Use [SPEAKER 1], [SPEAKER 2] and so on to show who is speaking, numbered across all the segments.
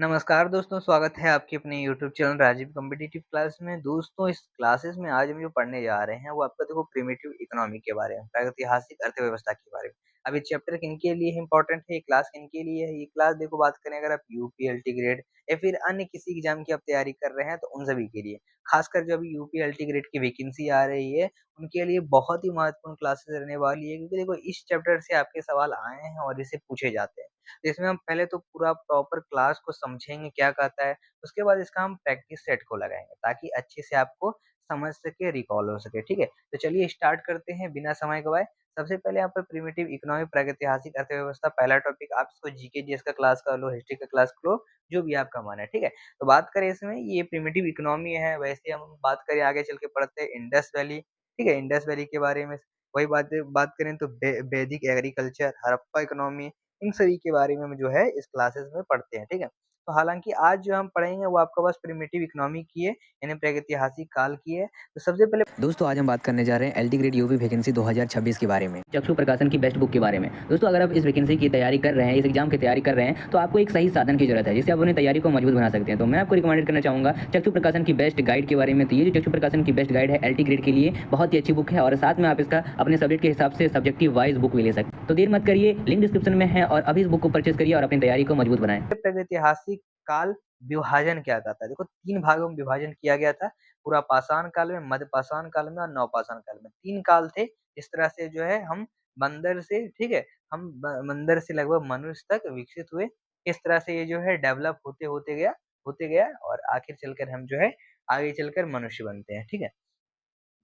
[SPEAKER 1] नमस्कार दोस्तों, स्वागत है आपके अपने YouTube channel Rajiv competitive class में। दोस्तों, इस क्लासेस में आज हम जो पढ़ने जा रहे हैं वो आपका देखो प्रिमिटिव इकोनॉमी के बारे में, प्रागैतिहासिक अर्थव्यवस्था के बारे में। अब ये चैप्टर किनके लिए इम्पोर्टेंट है, ये क्लास किनके लिए है? ये क्लास देखो बात करें अगर आप यूपीएलटी ग्रेड या फिर अन्य किसी एग्जाम की आप तैयारी कर रहे हैं तो उन सभी के लिए। खासकर जब यूपीएलटी ग्रेड की वैकेंसी आ रही है उनके लिए बहुत ही महत्वपूर्ण क्लासेस रहने वाली है, क्योंकि देखो इस चैप्टर से आपके सवाल आए हैं और इसे पूछे जाते हैं। तो इसमें हम पहले तो पूरा प्रॉपर क्लास को समझेंगे क्या कहता है, उसके बाद इसका हम प्रैक्टिस सेट को लगाएँगे ताकि अच्छे से आपको समझ सके, रिकॉल हो सके, ठीक है? तो चलिए स्टार्ट करते हैं बिना समय गवाए। सबसे पहले यहाँ पर प्रिमिटिव इकोनॉमी प्रागैतिहासिक अर्थव्यवस्था पहला टॉपिक, आप इसको जीके जीएस का क्लास कर लो, हिस्ट्री का क्लास कर लो, जो भी आपका मन है, ठीक है? तो बात करें इसमें ये प्रिमिटिव इकोनॉमी है, वैसे हम बात करें आगे चल के पढ़ते हैं इंडस वैली, ठीक है? इंडस वैली के बारे में वही बातें बात करें तो वैदिक एग्रीकल्चर, हड़प्पा इकोनॉमी, इन सभी के बारे में हम जो है इस क्लासेस में पढ़ते हैं, ठीक है? तो हालाँकि आज जो हम पढ़ेंगे वो आपका बस प्रिमिटिव इकोनॉमी की है, यानी प्रागैतिहासिक काल की है। तो सबसे पहले
[SPEAKER 2] दोस्तों आज हम बात करने जा रहे हैं एलटी ग्रेड यूपी वैकेंसी 2026 के बारे में, चक्षु प्रकाशन की बेस्ट बुक के बारे में। दोस्तों अगर आप इस वैकेंसी की तैयारी कर रहे हैं, इस एग्जाम की तैयारी कर रहे हैं, तो आपको एक सही साधन की जरूरत है जिससे आप अपनी तैयारी को मजबूत बना सकते हैं। तो मैं आपको रिकमेंड करना चाहूँगा चक्षु प्रकाशन की बेस्ट गाइड के बारे में। तो ये जो चक्षु प्रकाशन की बेस्ट गाइड है एलटी ग्रेड के लिए बहुत ही अच्छी बुक है, और साथ में आप इसका अपने सब्जेक्ट के हिसाब से सब्जेक्टिव वाइज बुक भी ले सकते हैं। तो देर मत करिए, लिंक डिस्क्रिप्शन में है, और अभी इस बुक को परचेज करिए और अपनी तैयारी को मजबूत बनाएं।
[SPEAKER 1] प्रागैतिहासिक काल विभाजन क्या कहता है? देखो 3 भागों में विभाजन किया गया था। पुरापाषाण काल में, मध्यपाषाण काल में और नवपाषाण काल में। 3 काल थे। इस तरह से जो है हम बंदर से, ठीक है? हम ब बंदर से लगभग मनुष्य तक विकसित हुए। इस तरह से ये जो है डेवलप होते गया और आखिर चलकर हम जो है आगे चलकर मनुष्य बनते हैं, ठीक है?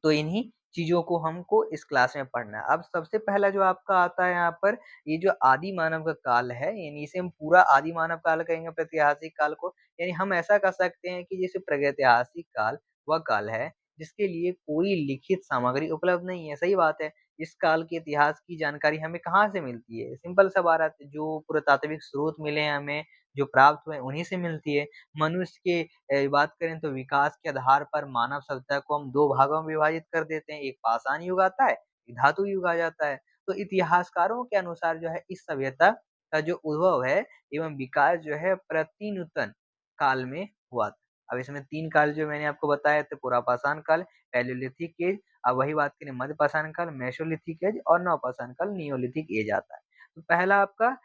[SPEAKER 1] तो इन्हीं चीज़ों को हमको इस क्लास में पढ़ना है। अब सबसे पहला जो आपका आता है यहाँ पर, ये जो आदि मानव का काल है, यानी इसे हम पूरा आदि मानव काल कहेंगे, प्रागैतिहासिक काल को। यानी हम ऐसा कह सकते हैं कि जैसे प्रागैतिहासिक काल वह काल है जिसके लिए कोई लिखित सामग्री उपलब्ध नहीं है। सही बात है। इस काल के इतिहास की जानकारी हमें कहाँ से मिलती है? सिंपल सा बात है, जो पुरातात्विक स्रोत मिले हैं हमें, जो प्राप्त हुए, उन्हीं से मिलती है। मनुष्य के बात करें तो विकास के आधार पर मानव सभ्यता को हम 2 भागों में विभाजित कर देते हैं। एक पाषाण युग आता है, एक धातु युग आ जाता है। तो इतिहासकारों के अनुसार जो है इस सभ्यता का जो उद्भव है एवं विकास जो है प्रतिनूतन काल में हुआ था। अब इसमें 3 काल जो मैंने आपको बताए थे, पुरापाषाण काल, पैलियोलिथिक एज, अब वही बात करें मध्यपाषाण काल, मेसोलिथिक एज और नवपाषाण काल, नियोलिथिक एज आता है। तो पहला आपका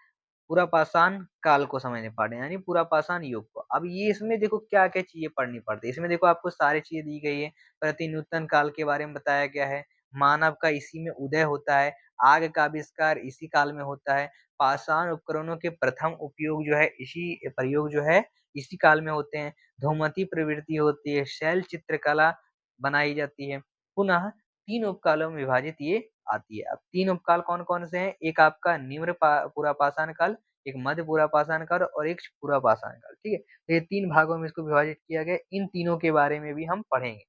[SPEAKER 1] पुरापाषाण काल को समझने पड़े, यानी पुरापाषाण युग को। अब ये इसमें देखो क्या-क्या चीज़ें पढ़नी पड़ती है। इसमें देखो आपको सारी चीज़ें दी गई है। प्रतिनूतन काल के बारे में बताया गया है। मानव का इसी में उदय होता है। आग का आविष्कार इसी काल में होता है। पाषाण उपकरणों के प्रथम उपयोग जो है इसी प्रयोग जो है इसी काल में होते हैं। धूमती प्रवृत्ति होती है। शैल चित्रकला बनाई जाती है। पुनः 3 उपकालों में विभाजित ये आती है। अब 3 उपकाल कौन-कौन से हैं? एक आपका निम्न पुरापाषाण काल, एक मध्य पुरापाषाण काल और एक पुरापाषाण काल, ठीक है? तो ये 3 भागों में इसको विभाजित किया गया है। इन तीनों के बारे में भी हम पढ़ेंगे।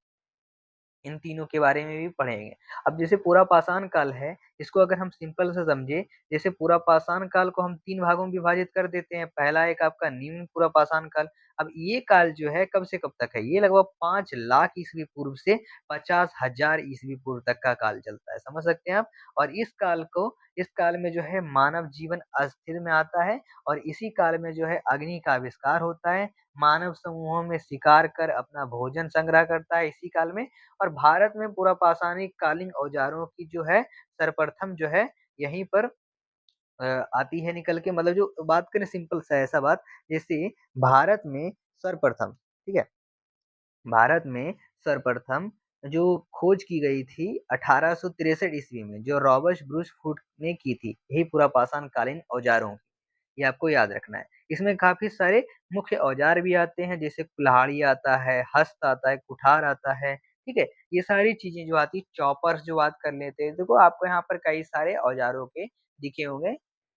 [SPEAKER 1] इन तीनों के बारे में भी पढ़ेंगे। अब जैसे पुरापाषाण काल है, इसको अगर हम सिंपल से समझे, जैसे पुरापाषाण काल को हम 3 भागों में विभाजित कर देते हैं। पहला एक आपका निम्न पुरापाषाण काल। अब ये काल जो है कब से कब तक है? ये लगभग 5 लाख ईस्वी पूर्व से 50,000 ईस्वी पूर्व तक का काल चलता है। समझ सकते हैं आप? और इस काल में जो है मानव जीवन अस्थिर में आता है, और इसी काल में जो है अग्नि का आविष्कार होता है। मानव समूहों में शिकार कर अपना भोजन संग्रह करता है इसी काल में। और भारत में पुरापाषाणिक कालीन औजारों की जो है सर्वप्रथम जो है यहीं पर अ, आती है निकल के, मतलब जो बात करें सिंपल सा ऐसा बात, जैसे भारत में सर्वप्रथम, ठीक है? भारत में सर्वप्रथम जो खोज की गई थी 1863 ईस्वी में, जो रॉबर्ट ब्रूस फुट ने की थी, यही पुरापाषाण कालीन औजारों की, ये आपको याद रखना है। इसमें काफ़ी सारे मुख्य औजार भी आते हैं, जैसे कुल्हाड़ी आता है, हस्त आता है, कुठार आता है, ठीक है? ये सारी चीज़ें जो आती हैं, चॉपर्स जो बात कर लेते हैं, देखो आपको यहाँ पर कई सारे औजारों के दिखे होंगे,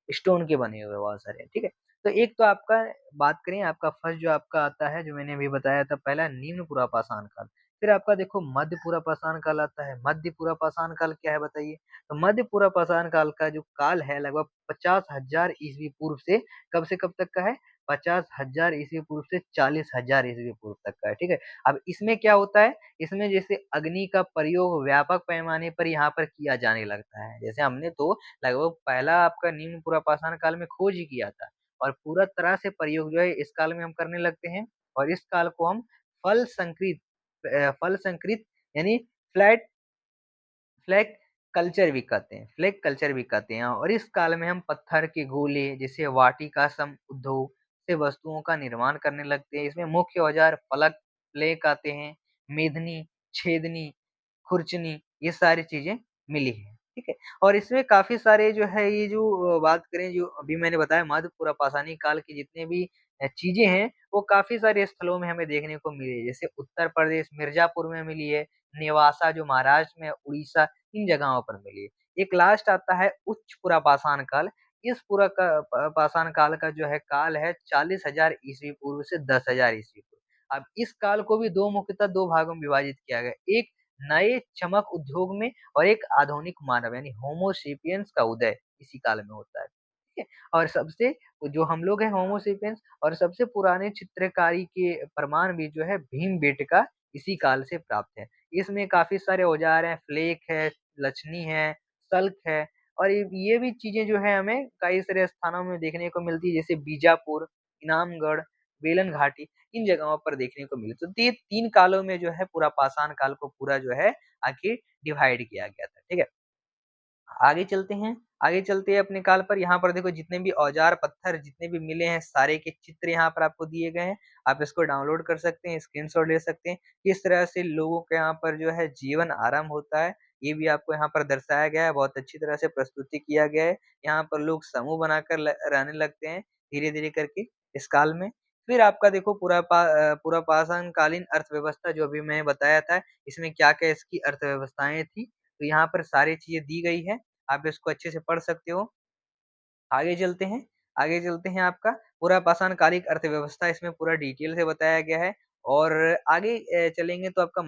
[SPEAKER 1] स्टोन के बने हुए बहुत सारे, ठीक है? तो एक तो आपका बात करें, आपका फर्स्ट जो आपका आता है, जो मैंने अभी बताया था, पहला निम्न पुरापाषाण काल। फिर आपका देखो मध्य पुरापाषाण काल आता है। मध्य पुरापाषाण काल क्या है बताइए? तो मध्य पुरापाषाण काल का जो काल है लगभग 50,000 ईस्वी पूर्व से कब तक का है? 50,000 ईस्वी पूर्व से 40,000 ईस्वी पूर्व तक का है, ठीक है? अब इसमें क्या होता है? इसमें जैसे अग्नि का प्रयोग व्यापक पैमाने पर यहाँ पर किया जाने लगता है। जैसे हमने तो लगभग पहला आपका निम्न पुरापाषाण काल में खोज ही किया था। और पूरा तरह से प्रयोग जो है इस काल में हम करने लगते हैं। और इस काल को हम फल संकृत फल संकृत यानी फ्लैट फ्लैग कल्चर भी कहते हैं, फ्लैग कल्चर भी कहते हैं। और इस काल में हम पत्थर के गोले जैसे वाटिका सम उद्योग से वस्तुओं का निर्माण करने लगते हैं। इसमें मुख्य औजार फलक, फ्लैग आते हैं, मेदनी, छेदनी, खुरचनी, ये सारी चीजें मिली हैं। ठीक है। और इसमें काफी सारे जो है ये जो बात करें, जो अभी मैंने बताया मध्य पूरा पाषाणी काल की जितने भी चीजें हैं वो काफी सारे स्थलों में हमें देखने को मिली है। जैसे उत्तर प्रदेश मिर्जापुर में मिली है, नेवासा जो महाराष्ट्र में, उड़ीसा, इन जगहों पर मिली है। एक लास्ट आता है उच्च पुरा पाषाण काल। इस पूरा का पाषाण काल का जो है काल है 40,000 ईस्वी पूर्व से 10,000 ईस्वी पूर्व। अब इस काल को भी दो मुख्यतः दो भागों में विभाजित किया गया। एक नए चमक उद्योग में और एक आधुनिक मानव यानी होमो सेपियंस का उदय इसी काल में होता है। ठीक है। और सबसे जो हम लोग हैं होमो सेपियंस, और सबसे पुराने चित्रकारी के प्रमाण भी जो है भीमबेटका इसी काल से प्राप्त है। इसमें काफी सारे औजार हैं, फ्लेक है, लछनी है, सल्क है। और ये भी चीजें जो है हमें कई सारे स्थानों में देखने को मिलती है, जैसे बीजापुर, इनामगढ़, बेलन घाटी, इन जगहों पर देखने को मिले। तो ये तीन कालों में जो है पूरा पाषाण काल को पूरा जो है आखिर डिवाइड किया गया था। ठीक है। आगे चलते हैं, आगे चलते हैं अपने काल पर। यहाँ पर देखो जितने भी औजार पत्थर जितने भी मिले हैं सारे के चित्र यहाँ पर आपको दिए गए हैं। आप इसको डाउनलोड कर सकते हैं, स्क्रीनशॉट ले सकते हैं। किस तरह से लोगों के यहाँ पर जो है जीवन आरंभ होता है ये भी आपको यहाँ पर दर्शाया गया है, बहुत अच्छी तरह से प्रस्तुति किया गया है। यहाँ पर लोग समूह बनाकर रहने लगते हैं धीरे धीरे करके इस काल में। फिर आपका देखो पूरा पाषाण कालीन अर्थव्यवस्था जो अभी मैंने बताया था, इसमें क्या क्या इसकी अर्थव्यवस्थाएं थी, तो यहाँ पर सारी चीजें दी गई है, आप इसको अच्छे से पढ़ सकते हो। आगे चलते हैं, आगे चलते हैं आपका पूरा पाषाण कालिक अर्थव्यवस्था इसमें पूरा डिटेल से बताया गया है। और आगे चलेंगे तो आपका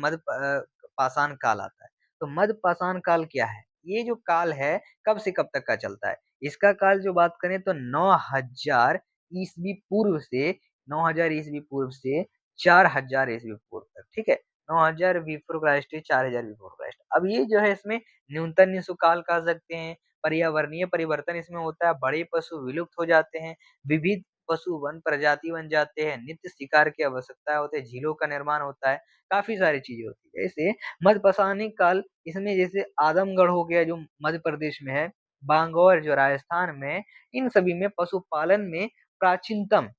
[SPEAKER 1] पाषाण काल आता है। तो मध्य पाषाण काल क्या है? ये जो काल है कब से कब तक का चलता है? इसका काल जो बात करें तो 9000 ईस्वी पूर्व से 9000 ईस्वी पूर्व से 4000 ईस्वी पूर्व तक। ठीक है। 9000 बिफोर क्राइस्ट, 4000 बिफोर क्राइस्ट। अब ये जो है इसमें न्यूनतम निशु काल कह सकते हैं। पर्यावरणीय परिवर्तन इसमें होता है, बड़े पशु विलुप्त हो जाते हैं, विविध पशु वन प्रजाति बन जाते हैं, नित्य शिकार की आवश्यकता होती है, झीलों का निर्माण होता है, काफी सारी चीजें होती है। जैसे मध्य पाषाणिक काल, इसमें जैसे आदमगढ़ हो गया जो मध्य प्रदेश में है, बांगौर जो राजस्थान में, इन सभी में पशुपालन में प्राचीनतम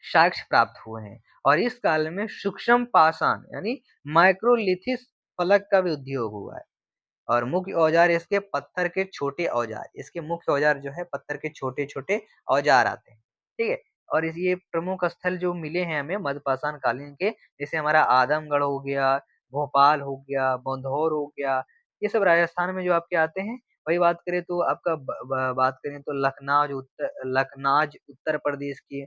[SPEAKER 1] साक्ष्य प्राप्त हुए हैं। और इस काल में सूक्ष्म पाषाण यानी माइक्रोलिथिस फलक का भी उद्योग हुआ है। और मुख्य औजार इसके पत्थर के छोटे औजार, इसके मुख्य औजार जो है पत्थर के छोटे छोटे औजार आते हैं। ठीक है। और इस ये प्रमुख स्थल जो मिले हैं हमें मध्यपाषाण कालीन के, जैसे हमारा आदमगढ़ हो गया, भोपाल हो गया, बंधौर हो गया, ये सब राजस्थान में जो आपके आते हैं। वही बात करें तो आपका बात करें तो लखनाज उत्तर प्रदेश की,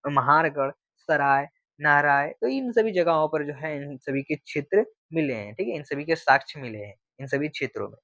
[SPEAKER 1] महारगढ़, सराय, नाराय, तो इन सभी जगहों पर जो है इन सभी के क्षेत्र मिले हैं। ठीक है। इन सभी के साक्ष्य मिले हैं इन सभी क्षेत्रों में।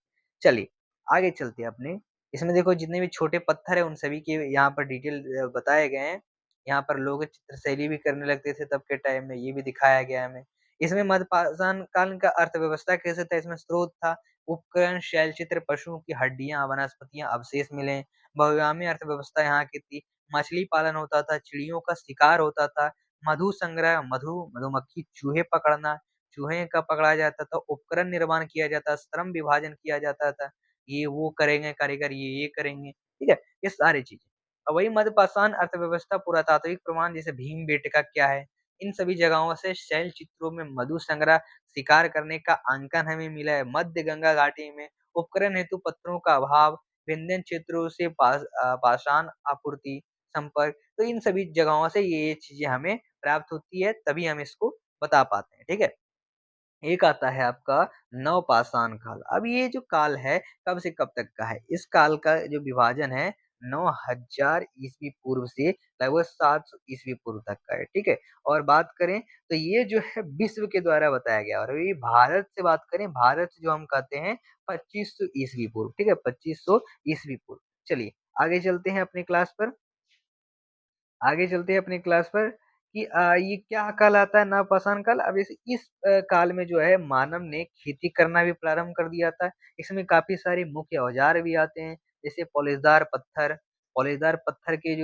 [SPEAKER 1] चलिए आगे चलते हैं अपने। इसमें देखो जितने भी छोटे पत्थर है उन सभी के यहाँ पर डिटेल बताए गए हैं। यहाँ पर लोग चित्र शैली भी करने लगते थे तब के टाइम में, ये भी दिखाया गया है हमें। इसमें मध्यपाषाण काल का अर्थव्यवस्था कैसे था, इसमें स्रोत था, उपकरण, शैल चित्र, पशुओं की हड्डियां, वनस्पतियां, अवशेष मिले हैं। बहुआयामी अर्थव्यवस्था यहाँ की थी। मछली पालन होता था, चिड़ियों का शिकार होता था, मधु संग्रह, मधुमक्खी, चूहे पकड़ना, चूहे का पकड़ा जाता था, उपकरण निर्माण किया जाता, श्रम विभाजन किया जाता था, ये वो करेंगे कारीगर, ये करेंगे। ठीक है। ये सारी चीजें। और वही मध्यपाषाण अर्थव्यवस्था पुरातात्विक प्रमाण जैसे भीमबेटका क्या है, इन सभी जगहों से शैल चित्रों में मधु संग्रह, शिकार करने का अंकन हमें मिला है। मध्य गंगा घाटी में उपकरण हेतु पत्थरों का अभाव, विंध्यन क्षेत्रों से पाषाण आपूर्ति, संपर्क, तो इन सभी जगहों से ये चीजें हमें प्राप्त होती है, तभी हम इसको बता पाते हैं। ठीक है। एक आता है आपका नवपाषाण काल। अब ये जो काल है कब से कब तक का है? इस काल का जो विभाजन है 9000 ईस्वी पूर्व से लगभग 700 ईस्वी पूर्व तक का है। ठीक है। और बात करें तो ये जो है विश्व के द्वारा बताया गया। और ये भारत से बात करें, भारत जो हम कहते हैं 2500 ईस्वी पूर्व। ठीक है। 2500 ईस्वी पूर्व। चलिए आगे चलते हैं अपने क्लास पर, आगे चलते हैं अपने क्लास पर कि ये क्या काल आता है नवपाषाण काल। अब इस काल में जो है मानव ने खेती करना भी प्रारंभ कर दिया था। इसमें काफी सारे मुख्य औजार भी आते हैं, जैसे पॉलिशदार पत्थर, पॉलीदार पत्थर के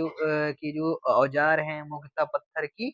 [SPEAKER 1] जो औजार हैं, मुख्यतः पत्थर की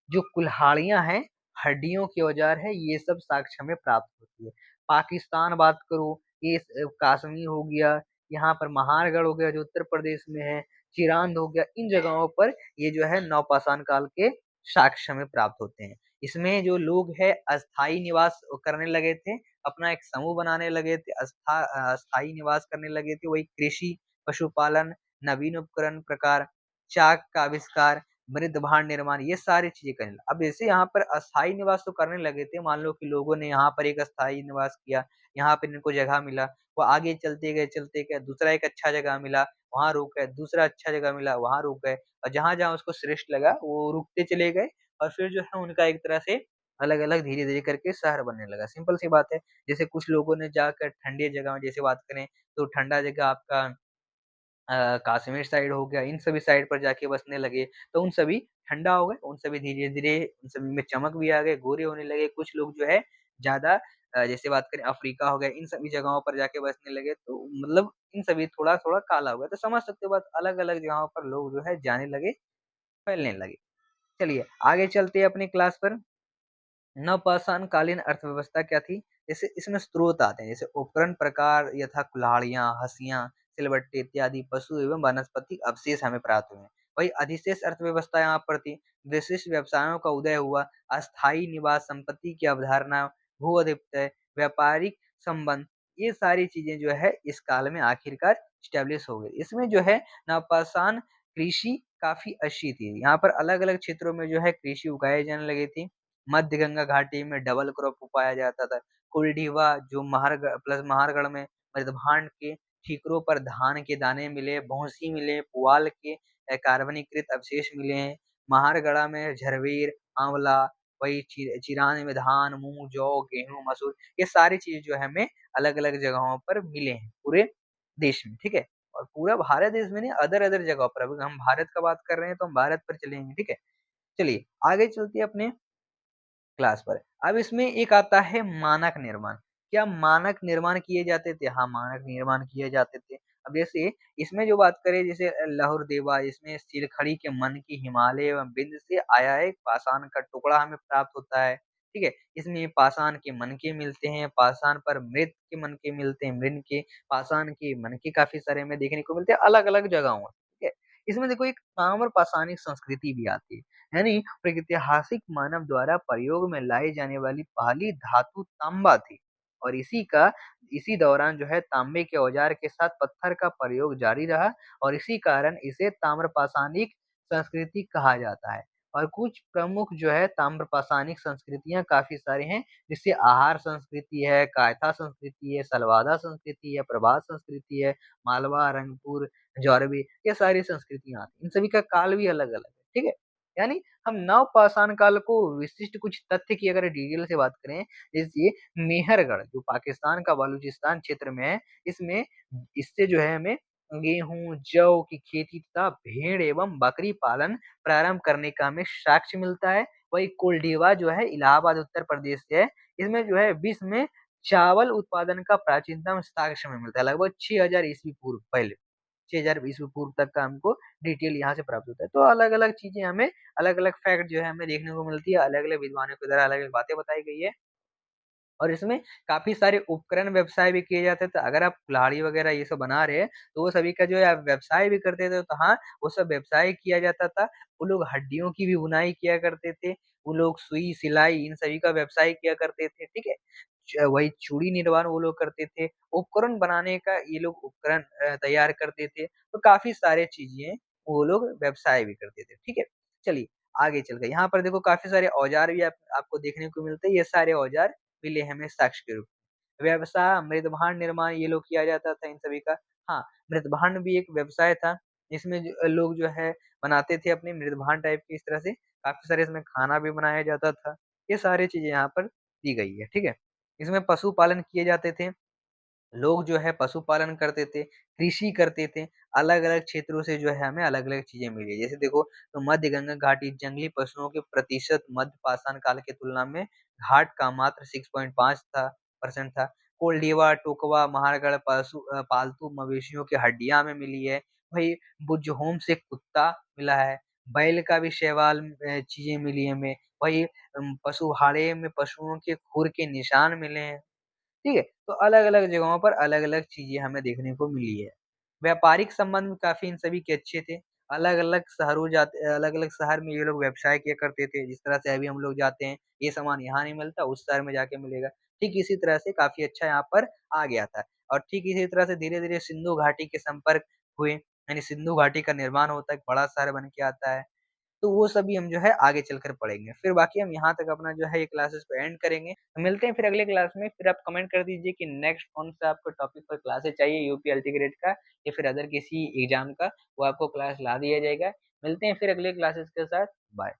[SPEAKER 1] जो कुल्हाड़ियाँ हैं, हड्डियों के औजार है, ये सब साक्ष्य हमें प्राप्त होती है। पाकिस्तान बात करूँ, ये कश्मीर हो गया, यहाँ पर महारगढ़ हो गया जो उत्तर प्रदेश में है, चिरांद हो गया, इन जगहों पर ये जो है नवपाषाण काल के साक्ष्य हमें प्राप्त होते हैं। इसमें जो लोग है अस्थायी निवास करने लगे थे, अपना एक समूह बनाने लगे थे, अस्थायी निवास करने लगे थे, वही कृषि, पशुपालन, नवीन उपकरण प्रकार, चाक का आविष्कार, मृद भांड निर्माण, ये सारी चीजें करने लगे। अब जैसे यहाँ पर अस्थायी निवास तो करने लगे थे, मान लो कि लोगों ने यहाँ पर एक अस्थायी निवास किया, यहाँ पर इनको जगह मिला, वो आगे चलते गए दूसरा एक अच्छा जगह मिला, वहां रुक गए, दूसरा अच्छा जगह मिला, वहां रुक गए, और जहां जहां उसको श्रेष्ठ लगा वो रुकते चले गए, और फिर जो है उनका एक तरह से अलग अलग धीरे धीरे करके शहर बनने लगा। सिंपल सी बात है। जैसे कुछ लोगों ने जाकर ठंडी जगह में, जैसे बात करें तो ठंडा जगह आपका कश्मीर साइड हो गया, इन सभी साइड पर जाके बसने लगे, तो उन सभी ठंडा हो गए, उन सभी धीरे-धीरे उन सभी में चमक भी आ गए, गोरे होने लगे। कुछ लोग जो है ज़्यादा जैसे बात करें अफ्रीका हो गया, इन सभी जगहों पर जाके बसने लगे, तो मतलब इन सभी थोड़ा-थोड़ा काला हो गया। तो समझ सकते हो बात, अलग-अलग जगहों पर लोग जो है जाने लगे, फैलने लगे। चलिए आगे चलते हैं अपनी क्लास पर। नवपाषाण कालीन अर्थव्यवस्था क्या थी? जैसे इसमें स्रोत आते हैं, जैसे उपकरण प्रकार यथा कुल्हाड़ियाँ, हँसिया, सिलबट्टे इत्यादि पशु एवं वनस्पति अवशेष हमें प्राप्त हुए हैं। वही अधिशेष अर्थव्यवस्था यहाँ पर थी, विशिष्ट व्यवसायों का उदय हुआ, अस्थायी निवास, संपत्ति की अवधारणा, भू अधिपत्य, व्यापारिक संबंध, ये सारी चीजें जो है इस काल में आखिरकार स्टैब्लिश हो गई। इसमें जो है नवपाषाण कृषि काफी अच्छी थी। यहाँ पर अलग-अलग क्षेत्रों में जो है कृषि उगाए जाने लगी थी। मध्य गंगा घाटी में डबल क्रॉप उगाया जाता था। कुलडीवा जो महारगढ़ में मृदभांड के ठीकरों पर धान के दाने मिले, भौंसी मिले, पुआल के कार्बनीकृत अवशेष मिले हैं। महारगढ़ में झरवीर, आंवला, वही चिरान में धान, मूंग, जौ, गेहूं, मसूर, ये सारी चीज जो है हमें अलग-अलग जगहों पर मिले हैं पूरे देश में, ठीक है? और पूरा भारत देश में नहीं, अदर अदर जगहों पर। अभी हम भारत का बात कर रहे हैं तो हम भारत पर चलेंगे, ठीक है? चलिए आगे चलते हैं अपने क्लास पर। अब इसमें एक आता है मानक निर्माण। क्या मानक निर्माण किए जाते थे? हाँ, मानक निर्माण किए जाते थे। अब जैसे इसमें जो बात करें, जैसे लाहुर देवा, इसमें सिलखड़ी के मन की हिमालय एवं विंध्य से आया एक पाषाण का टुकड़ा हमें प्राप्त होता है। ठीक है? इसमें पाषाण के मनके मिलते हैं, पाषाण पर मृत के मनके मिलते हैं, मृन के, पाषाण के मनके काफ़ी सारे हमें देखने को मिलते हैं अलग-अलग जगहों में। ठीक है? इसमें देखो एक ताम्र पाषाणिक संस्कृति भी आती है। यानी प्रागैतिहासिक मानव द्वारा प्रयोग में लाई जाने वाली पहली धातु तांबा थी, और इसी दौरान जो है तांबे के औजार के साथ पत्थर का प्रयोग जारी रहा, और इसी कारण इसे ताम्रपाषाणिक संस्कृति कहा जाता है। और कुछ प्रमुख जो है ताम्रपाषाणिक संस्कृतियां काफी सारे हैं, जिससे आहार संस्कृति है, कायथा संस्कृति है, सलवादा संस्कृति है, प्रभात संस्कृति है, मालवा, रंगपुर, जौरवी, ये सारी संस्कृतियां आती हैं। इन सभी का काल भी अलग अलग है। ठीक है? यानी हम नवपाषाण काल को विशिष्ट कुछ तथ्य की अगर डिटेल से बात करें, जैसे मेहरगढ़ जो पाकिस्तान का बलूचिस्तान क्षेत्र में है, इसमें इससे जो है हमें गेहूं, जौ की खेती तथा भेड़ एवं बकरी पालन प्रारंभ करने का हमें साक्ष्य मिलता है। वही कोल्डीवा जो है इलाहाबाद उत्तर प्रदेश से है, इसमें जो है विश्व में चावल उत्पादन का प्राचीनतम साक्ष्य हमें मिलता है, लगभग 6000 ईस्वी पूर्व पहले। 6000 ईस्वी पूर्व तक का हमको डिटेल यहाँ से प्राप्त होता है। तो अलग-अलग चीज़ें हमें अलग-अलग फैक्ट जो है हमें देखने को मिलती है, अलग-अलग विद्वानों के द्वारा अलग-अलग बातें बताई गई है। और इसमें काफ़ी सारे उपकरण व्यवसाय भी किए जाते थे। अगर आप कुल्हाड़ी वगैरह ये सब बना रहे हैं, तो वो सभी का जो है आप व्यवसाय भी करते थे, तो हाँ, वो सब व्यवसाय किया जाता था। वो लोग हड्डियों की भी बुनाई किया करते थे, वो लोग सुई, सिलाई इन सभी का व्यवसाय किया करते थे, ठीक है? वही चूड़ी निर्माण वो लोग करते थे, उपकरण बनाने का ये लोग उपकरण तैयार करते थे, तो काफ़ी सारे चीज़ें वो लोग व्यवसाय भी करते थे, ठीक है? चलिए आगे चल के यहाँ पर देखो काफ़ी सारे औज़ार भी आपको देखने को मिलते हैं, ये सारे औज़ार मिले हमें साक्ष्य के रूप में। व्यवसाय मृदभांड निर्माण ये लोग किया जाता था इन सभी का। हाँ, मृदभांड भी एक व्यवसाय था, इसमें लोग जो है बनाते थे अपने मृदभांड टाइप के इस तरह से, काफ़ी सारे इसमें खाना भी बनाया जाता था। ये सारी चीज़ें यहाँ पर दी गई है, ठीक है? इसमें पशुपालन किए जाते थे। लोग जो है पशुपालन करते थे, कृषि करते थे, अलग-अलग क्षेत्रों से जो है हमें अलग-अलग चीज़ें मिली। जैसे देखो तो मध्य गंगा घाटी जंगली पशुओं के प्रतिशत मध्य पाषाण काल की तुलना में घाट का मात्र 6.5 परसेंट था। कोल्डिवा, टोकवा, महारगढ़ पालतू मवेशियों की हड्डियाँ हमें मिली है। वही बुज होम से कुत्ता मिला है, बैल का भी शैवाल चीज़ें मिली हमें, वही पशुहाड़े में पशुओं के खुर के निशान मिले हैं। ठीक है? तो अलग-अलग जगहों पर अलग-अलग चीज़ें हमें देखने को मिली है। व्यापारिक संबंध काफ़ी इन सभी के अच्छे थे। अलग-अलग शहर में ये लोग व्यवसाय किया करते थे, जिस तरह से अभी हम लोग जाते हैं, ये सामान यहाँ नहीं मिलता, उस शहर में जाके मिलेगा। ठीक इसी तरह से काफ़ी अच्छा यहाँ पर आ गया था और ठीक इसी तरह से धीरे-धीरे सिंधु घाटी के संपर्क हुए, यानी सिंधु घाटी का निर्माण होता है, एक बड़ा शहर बन के आता है। तो वो सभी हम जो है आगे चलकर पढ़ेंगे। फिर बाकी हम यहाँ तक अपना जो है ये क्लासेस को एंड करेंगे। तो मिलते हैं फिर अगले क्लास में, फिर आप कमेंट कर दीजिए कि नेक्स्ट कौन-सा आपको टॉपिक पर क्लासेस चाहिए यूपी अल्टीग्रेड का या फिर अदर किसी एग्ज़ाम का, वो आपको क्लास ला दिया जाएगा। मिलते हैं फिर अगले क्लासेस के साथ, बाय।